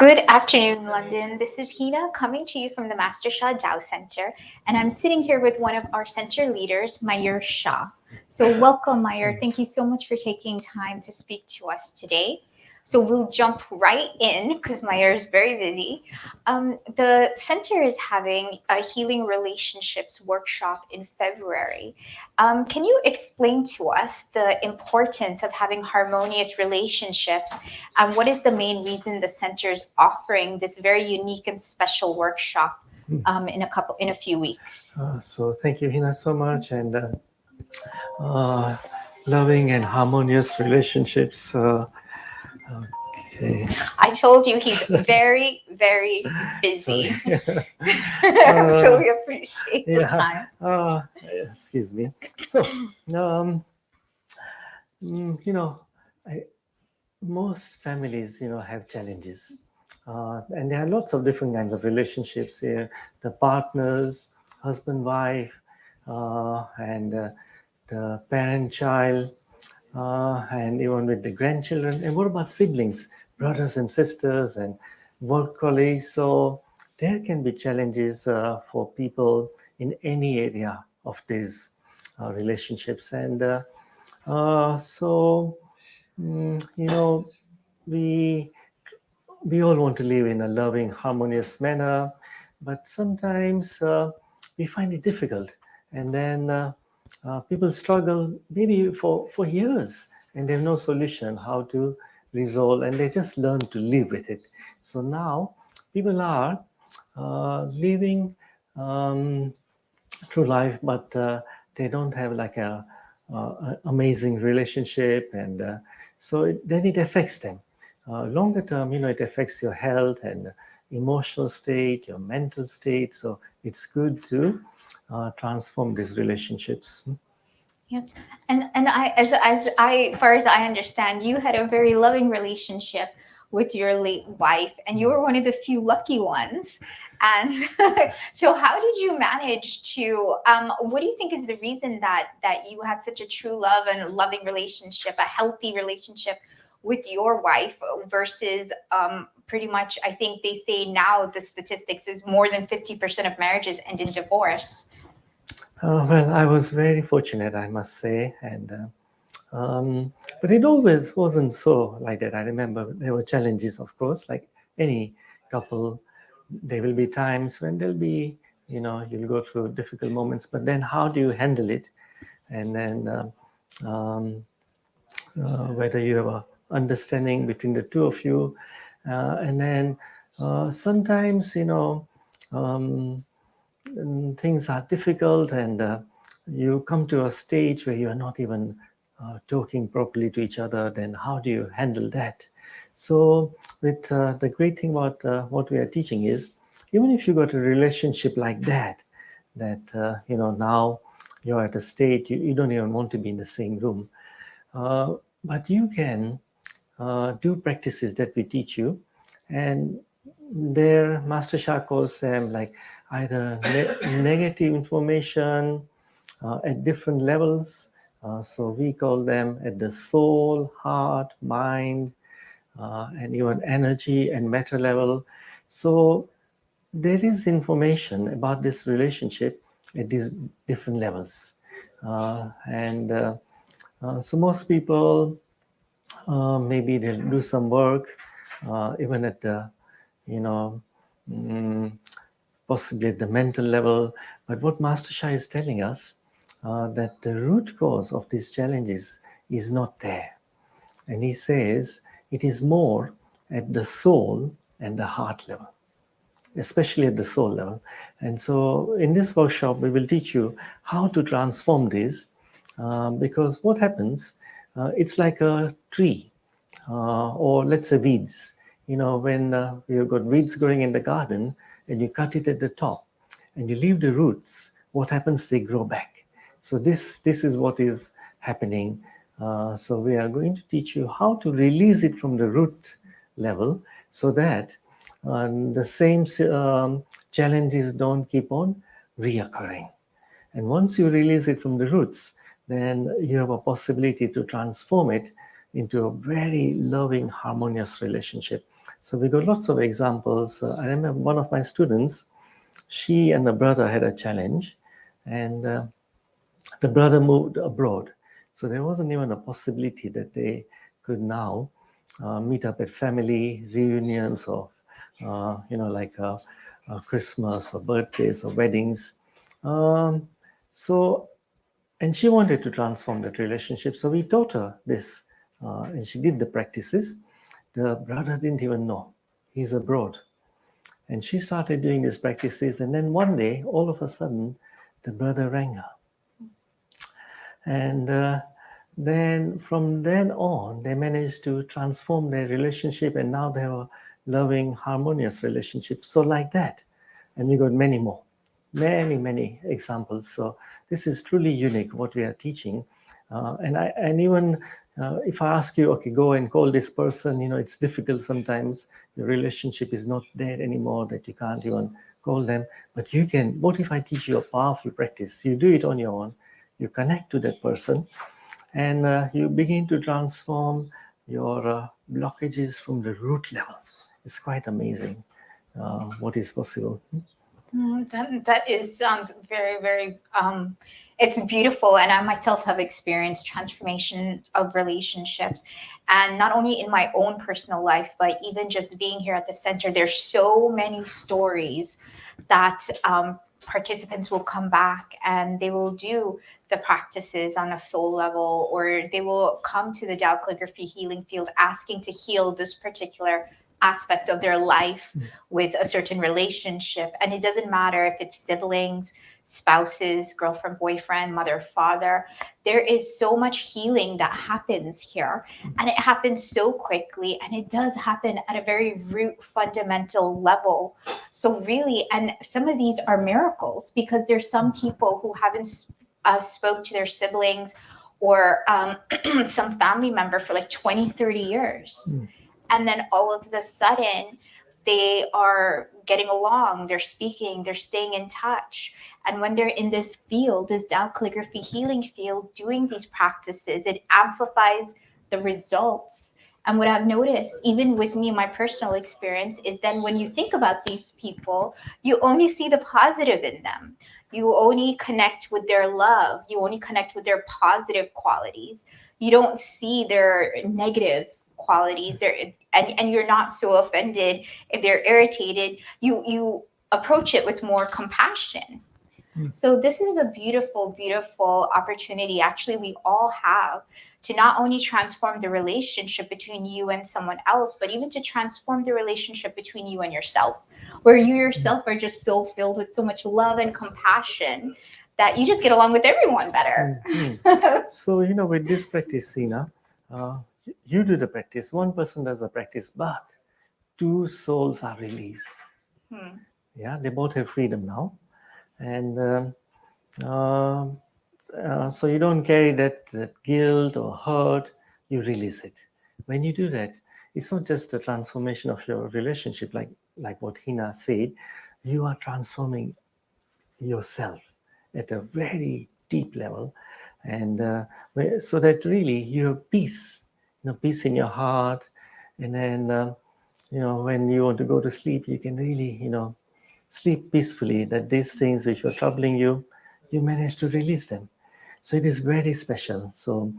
Good afternoon, London. This is Hina coming to you from the Master Shah Dow Center, and I'm sitting here with one of our center leaders, Mayur Shah. So, welcome, Mayur. Thank you so much for taking time to speak to us today. So, we'll jump right in because Mayur is very busy. The center is having a healing relationships workshop in February. Can you explain to us the importance of having harmonious relationships, and what is the main reason the center is offering this very unique and special workshop in a few weeks? So thank you, Hina, so much, and uh, loving and harmonious relationships. Okay. I told you he's very, very busy. Sorry. So we appreciate the Yeah. time. Excuse me. So, um, you know, I, most families, have challenges, and there are lots of different kinds of relationships here. The partners, husband, wife, and the parent-child, and even with the grandchildren. And what about siblings, brothers and sisters, and work colleagues? So there can be challenges for people in any area of these relationships. And so, we we all want to live in a loving, harmonious manner, but sometimes we find it difficult. And then people struggle maybe for years, and they have no solution how to resolve, and they just learn to live with it. So now people are living through life, but they don't have like a amazing relationship, and then it affects them. Longer term, it affects your health and emotional state, your mental state. So it's good to transform these relationships. Yeah, and far as I understand, you had a very loving relationship with your late wife, and you were one of the few lucky ones. And so, how did you manage to? What do you think is the reason that you had such a true love and loving relationship, a healthy relationship with your wife versus pretty much? I think they say now the statistics is more than 50% of marriages end in divorce. Well, I was very fortunate, I must say, and but it always wasn't so like that. I remember there were challenges, of course, like any couple. There will be times when there'll be, you'll go through difficult moments, but then how do you handle it? And then whether you have a understanding between the two of you, and then sometimes, um, things are difficult, and you come to a stage where you are not even talking properly to each other. Then how do you handle that? So with the great thing about what we are teaching is, even if you got a relationship like that now you're at a state you don't even want to be in the same room, uh, but you can do practices that we teach you, and their Master Shah calls them like either negative information at different levels. So we call them at the soul, heart, mind, and even energy and matter level. So there is information about this relationship at these different levels. And so most people, maybe they'll do some work, even at the, you know, mm, possibly at the mental level. But what Master Shah is telling us, that the root cause of these challenges is not there. And he says it is more at the soul and the heart level, especially at the soul level. And so in this workshop, we will teach you how to transform this, because what happens, it's like a tree, or let's say weeds. When you've got weeds growing in the garden and you cut it at the top and you leave the roots, what happens? They grow back. So this is what is happening. So we are going to teach you how to release it from the root level, so that the same challenges don't keep on reoccurring. And once you release it from the roots, then you have a possibility to transform it into a very loving, harmonious relationship. So we got lots of examples. I remember one of my students, she and the brother had a challenge, and the brother moved abroad. So there wasn't even a possibility that they could now meet up at family reunions or, like Christmas or birthdays or weddings. Um, so, and she wanted to transform that relationship. So we taught her this, and she did the practices. The brother didn't even know he's abroad. And she started doing these practices. And then one day, all of a sudden, the brother rang her. And then from then on, they managed to transform their relationship, and now they have a loving, harmonious relationship. So, like that. And we got many more, many examples. So, this is truly unique what we are teaching. And even if I ask you, okay, go and call this person, it's difficult sometimes. The relationship is not there anymore, that you can't even call them. But you can, what if I teach you a powerful practice? You do it on your own, you connect to that person, and you begin to transform your blockages from the root level. It's quite amazing what is possible. That is sounds very, very. It's beautiful, and I myself have experienced transformation of relationships, and not only in my own personal life, but even just being here at the center. There's so many stories that participants will come back and they will do the practices on a soul level, or they will come to the Tao calligraphy healing field asking to heal this particular aspect of their life with a certain relationship. And it doesn't matter if it's siblings, spouses, girlfriend, boyfriend, mother, father. There is so much healing that happens here, and it happens so quickly, and it does happen at a very root fundamental level. So really, and some of these are miracles, because there's some people who haven't spoke to their siblings or some family member for like 20, 30 years. And then all of the sudden they are getting along, they're speaking, they're staying in touch. And when they're in this field, this Tao calligraphy healing field, doing these practices, it amplifies the results. And what I've noticed, even with me, my personal experience, is then when you think about these people, you only see the positive in them. You only connect with their love. You only connect with their positive qualities. You don't see their negative qualities. And you're not so offended if they're irritated. You approach it with more compassion. So this is a beautiful, beautiful opportunity actually we all have to not only transform the relationship between you and someone else, but even to transform the relationship between you and yourself, where you yourself are just so filled with so much love and compassion that you just get along with everyone better. So, with this practice, Sina, you do the practice, one person does the practice, but two souls are released. Yeah, they both have freedom now. And so you don't carry that guilt or hurt, you release it. When you do that, it's not just a transformation of your relationship, like what Hina said, you are transforming yourself at a very deep level, and so that really you have peace, peace in your heart. And then when you want to go to sleep, you can really sleep peacefully, that these things which were troubling you, you manage to release them. So it is very special. So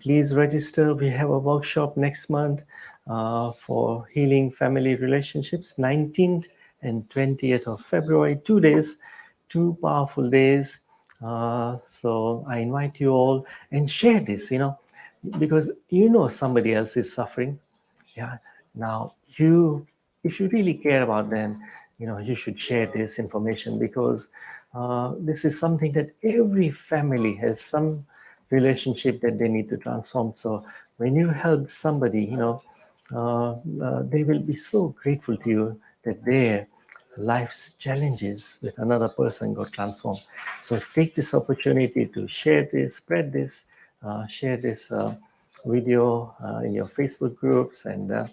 please register. We have a workshop next month for healing family relationships, 19th and 20th of February, 2 days, two powerful days. So I invite you all and share this, because somebody else is suffering. Yeah. Now, if you really care about them, you should share this information, because this is something that every family has some relationship that they need to transform. So when you help somebody, they will be so grateful to you that their life's challenges with another person got transformed. So take this opportunity to share this, spread this, share this video in your Facebook groups. And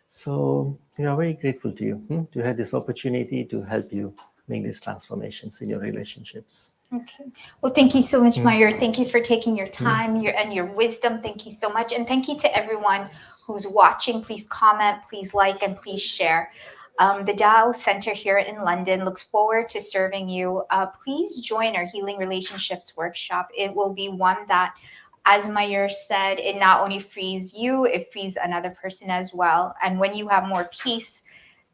so we are very grateful to you to have this opportunity to help you make these transformations in your relationships. Okay. Well, thank you so much, Mm. Mayur. Thank you for taking your Mm. time and your wisdom. Thank you so much. And thank you to everyone who's watching. Please comment, please like, and please share. The Dow Center here in London looks forward to serving you. Please join our Healing Relationships workshop. It will be one that, as Mayur said, it not only frees you, it frees another person as well. And when you have more peace,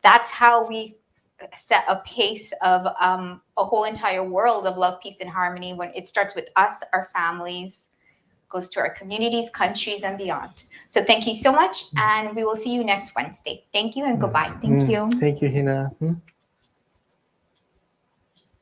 that's how we set a pace of a whole entire world of love, peace, and harmony. When it starts with us, our families, goes to our communities, countries, and beyond. So thank you so much, and we will see you next Wednesday. Thank you and goodbye. Thank you. Thank you, Hina.